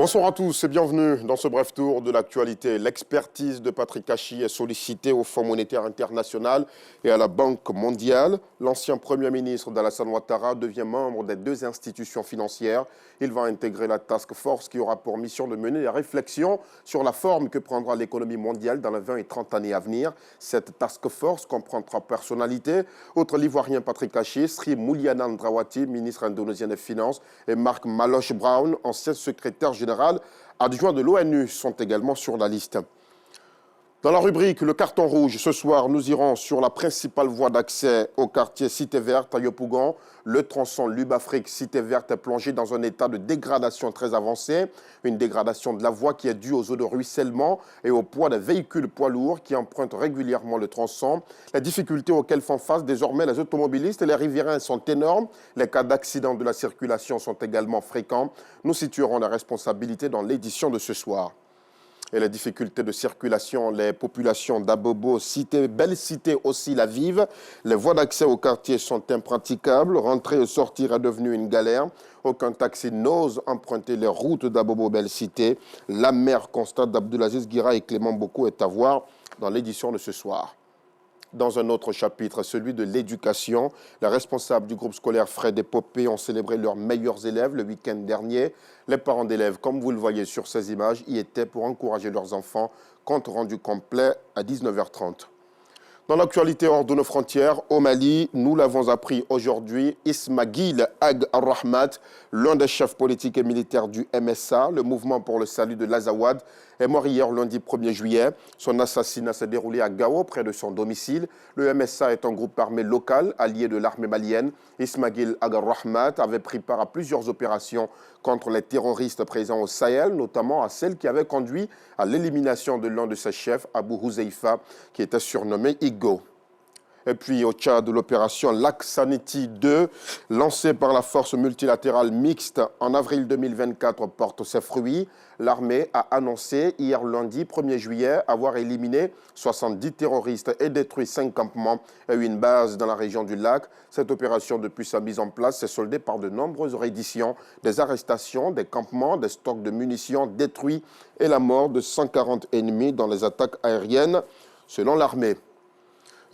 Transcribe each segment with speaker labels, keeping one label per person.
Speaker 1: Bonsoir à tous et bienvenue dans ce bref tour de l'actualité. L'expertise de Patrick Achi est sollicitée au Fonds monétaire international et à la Banque mondiale. L'ancien Premier ministre d'Alassane Ouattara devient membre des deux institutions financières. Il va intégrer la task force qui aura pour mission de mener la réflexion sur la forme que prendra l'économie mondiale dans les 20 et 30 années à venir. Cette task force comprend 3 personnalités, outre l'Ivoirien Patrick Achi, Sri Mulyana Andrawati, ministre indonésien des Finances, et Mark Maloche Brown, ancien secrétaire général adjoint de l'ONU, sont également sur la liste. Dans la rubrique Le carton rouge, ce soir, nous irons sur la principale voie d'accès au quartier Cité Verte à Yopougon. Le tronçon Lube-Afrique Cité Verte est plongé dans un état de dégradation très avancé. Une dégradation de la voie qui est due aux eaux de ruissellement et au poids des véhicules poids lourds qui empruntent régulièrement le tronçon. Les difficultés auxquelles font face désormais les automobilistes et les riverains sont énormes. Les cas d'accidents de la circulation sont également fréquents. Nous situerons la responsabilité dans l'édition de ce soir. Et les difficultés de circulation, les populations d'Abobo, Cité, Belle Cité aussi la vivent. Les voies d'accès au quartier sont impraticables. Rentrer et sortir est devenu une galère. Aucun taxi n'ose emprunter les routes d'Abobo, Belle Cité. La mère constate d'Abdulaziz Guira et Clément Boko est à voir dans l'édition de ce soir. Dans un autre chapitre, celui de l'éducation, les responsables du groupe scolaire Fred et Popé ont célébré leurs meilleurs élèves le week-end dernier. Les parents d'élèves, comme vous le voyez sur ces images, y étaient pour encourager leurs enfants. Compte rendu complet à 19h30. Dans l'actualité hors de nos frontières, au Mali, nous l'avons appris aujourd'hui, Ismaguil Ag Rahmat, l'un des chefs politiques et militaires du MSA, le mouvement pour le salut de l'Azawad, est mort hier lundi 1er juillet. Son assassinat s'est déroulé à Gao, près de son domicile. Le MSA est un groupe armé local, allié de l'armée malienne. Ismaguil Ag Rahmat avait pris part à plusieurs opérations contre les terroristes présents au Sahel, notamment à celle qui avait conduit à l'élimination de l'un de ses chefs, Abou Huzaifa, qui était surnommé Igo. Et puis au Tchad, l'opération Lac-Sanity 2, lancée par la force multilatérale mixte en avril 2024, porte ses fruits. L'armée a annoncé hier lundi 1er juillet avoir éliminé 70 terroristes et détruit 5 campements et une base dans la région du lac. Cette opération, depuis sa mise en place, s'est soldée par de nombreuses redditions, des arrestations, des campements, des stocks de munitions détruits et la mort de 140 ennemis dans les attaques aériennes, selon l'armée.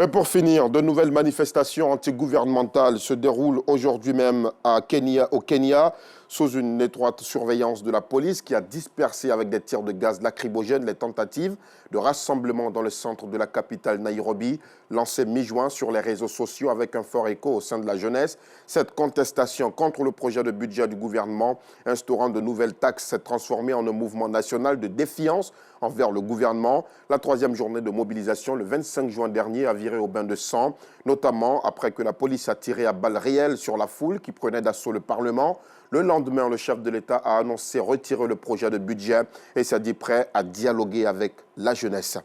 Speaker 1: Et pour finir, de nouvelles manifestations antigouvernementales se déroulent aujourd'hui même au Kenya, sous une étroite surveillance de la police qui a dispersé avec des tirs de gaz lacrymogène les tentatives de rassemblement dans le centre de la capitale Nairobi, lancées mi-juin sur les réseaux sociaux avec un fort écho au sein de la jeunesse. Cette contestation contre le projet de budget du gouvernement instaurant de nouvelles taxes s'est transformée en un mouvement national de défiance envers le gouvernement. La 3e journée de mobilisation, le 25 juin dernier, a viré au bain de sang, notamment après que la police a tiré à balles réelles sur la foule qui prenait d'assaut le Parlement. Le lendemain, le chef de l'État a annoncé retirer le projet de budget et s'est dit prêt à dialoguer avec la jeunesse.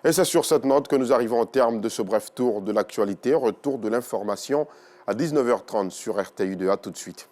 Speaker 1: Et c'est sur cette note que nous arrivons au terme de ce bref tour de l'actualité. Retour de l'information à 19h30 sur RTU2. À tout de suite.